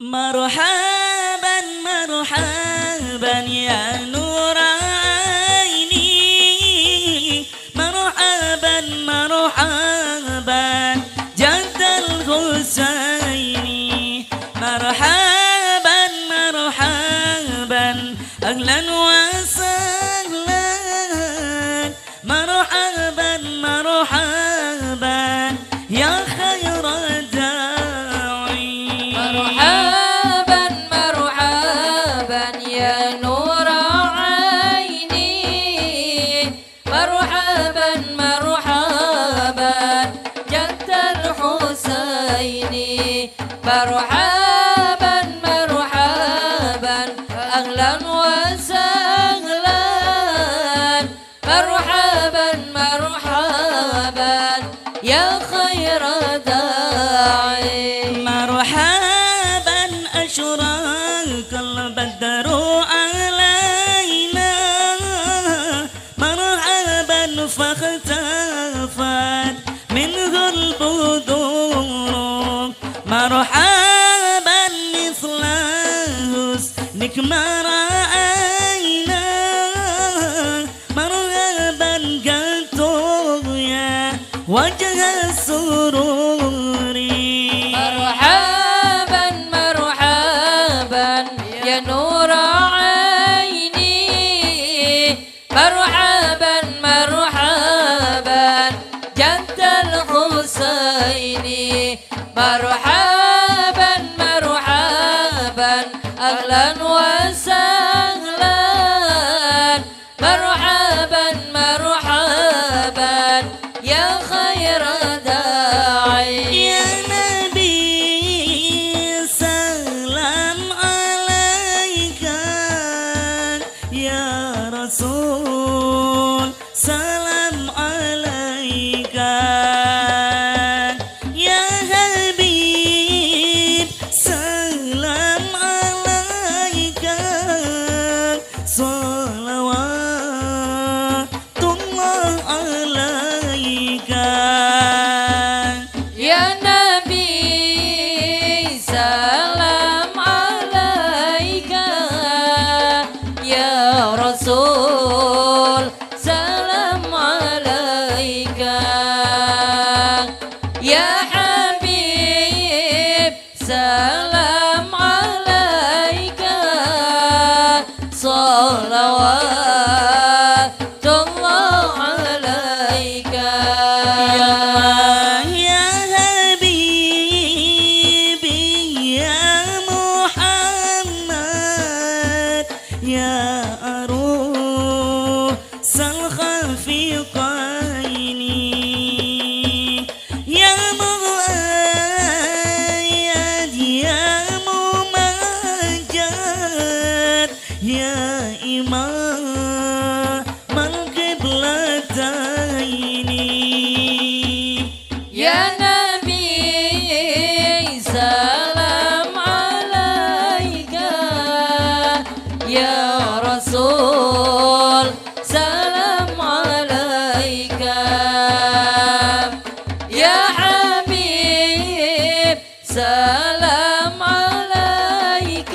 مرحبا مرحبا يا نور عيني، مرحبا مرحبا جد الحسين، مرحبا مرحبا أهلا وسهلا، مرحبا مرحبا يا خير داعي. مرحبا مرحبا يا نور عيني، مرحبا مرحبا جد الحسين، مرحبا مرحبا أهلا وسهلا، مرحبا مرحبا يا خير داعي. مرحبا أشرق البدر علينا، مرحبا فاختفت منه البدور، مرحبا مثل حسنك ما رأينا، مرحبا قلت يا وجه السرور. مرحبا مرحبا يا نور عيني، مرحبا مرحبا جد الحسين، مرحبا مرحبا أهلا وسهلا، مرحبا مرحبا يا خير داعي. يا نبي سلام عليك، يا رسول سلام عليك، يا حبيب سلام عليك، صلوات الله عليك. يا نبي سلام عليك، يا رسول سلام عليك، يا حبيب سلام عليك، صلوات الله عليك. يا حبيبي يا محمد، يا أروس الخفيقين، يا مؤيد يا ممجد، يا إمام القبلتين. يا نبي سلام عليك، يا رسول سلام عليك، يا حبيب سلام عليك،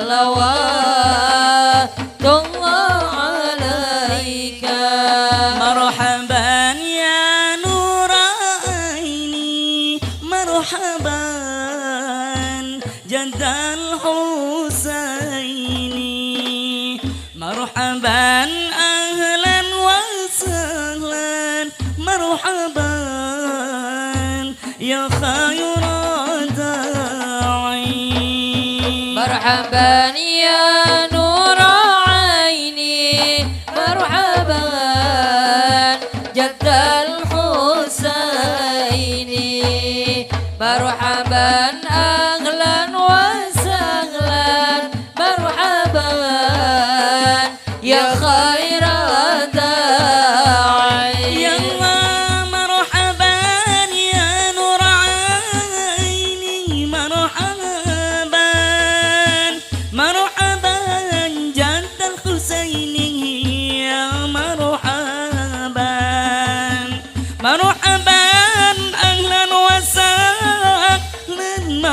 صلوات الله عليك. مرحبا يا نور عيني، مرحبا جد الحسين، مرحبا أهلا وسهلا، مرحبا يا خير داعي. مرحبا يا نور عيني، مرحبا جد الحسين، مرحبا أهلا وسهلا، مرحبا يا خير داعي. يلا مرحبا يا نور عيني، مرحبا مرحبا جد الحسين، يا مرحبا مرحبا أهلا وسهلا،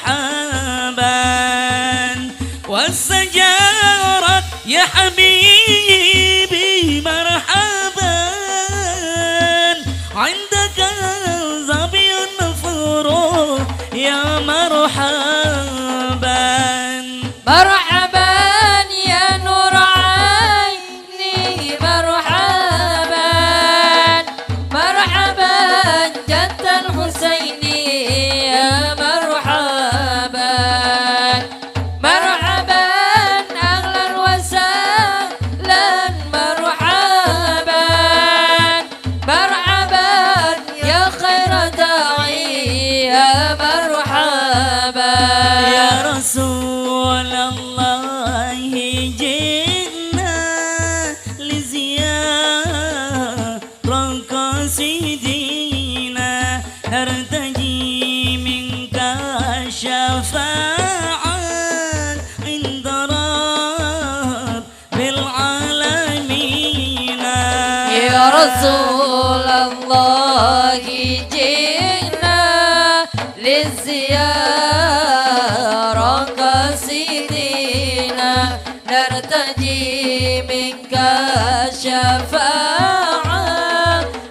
مرحبا والسجارة يا حبيبي مرحبا عندك ظبي مفروح يا مرحبا مرحبا يا نور عيني مرحبا مرحبا جد الحسين يا مرحبا مرحبا أهلا وسهلا مرحبا مرحبا يا خير داعي يا مرحبا يا رسول الله جئنا لزيارة قصيدنا نرتجي منك الشفاعة عند رب العالمين يا رسول الله جئنا للزيارة قصيدنا نرتجي منك الشفاعة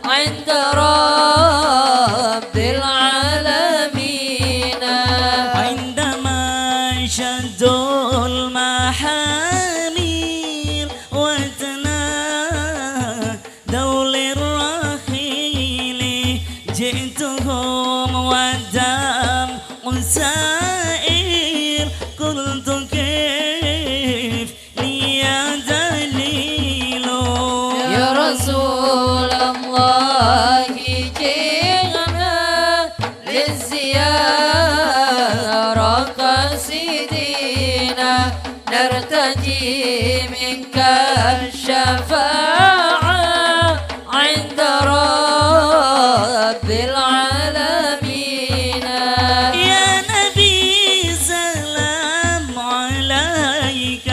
عند رب العالمين عندما شدوا المحامير وتنادوا للرحيل جئتهم والدمع سائر قلت كيف لي دليل يا رسول الله جئنا للزيارة قصيدنا نرتجي منك الشفاعة عند رب العالمين يا نبي سلام عليك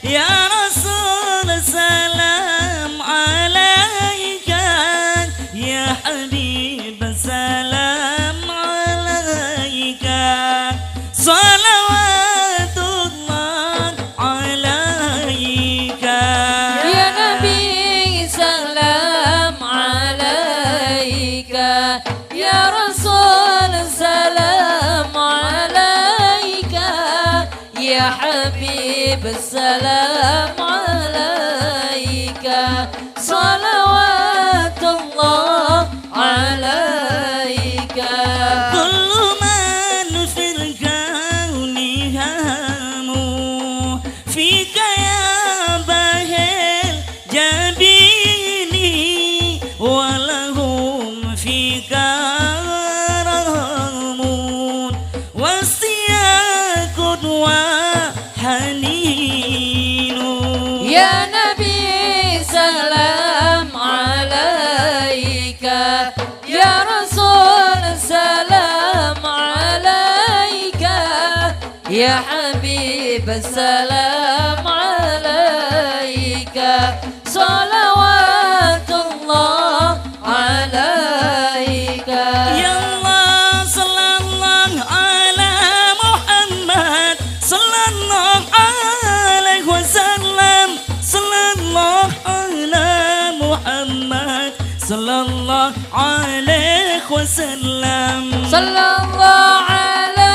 يا رسول سلام عليك يا حبيب سلام عليك صلوات الله عليك يا نبي سلام عليك يا رسول سلام عليك يا حبيب السلام عليك صلوات الله عليك كل من في الكون هاموا فيك يا باهر جبيني ولهم فيك رغم واستياق وحنين يا نبي سلام عليك يا رسول سلام عليك يا حبيب السلام عليك صلوات الله عليك يا الله صلى الله على محمد صلى الله عليه وسلم صلى الله على محمد صلى الله عليه وسلم صلى الله على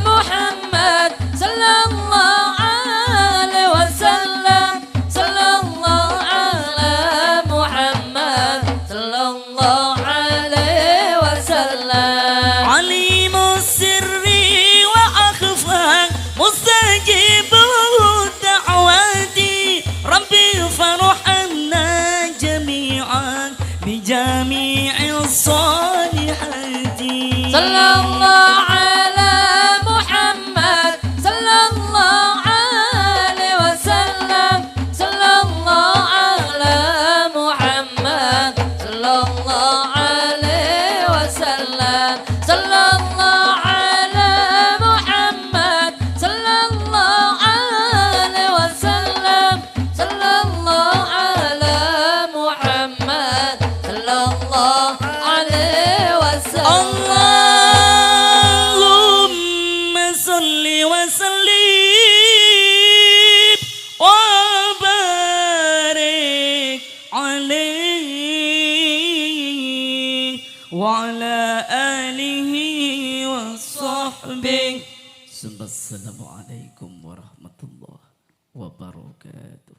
محمد صلى الله عليه وسلم صلى الله على محمد صلى الله عليه وسلم عليم السر وأخفى مستجيب الدعوات ربي فرحنا جميعا بجميع الصالحات صلى الله عليه وعلى آله وصحبه. Assalamualaikum warahmatullahi wabarakatuh.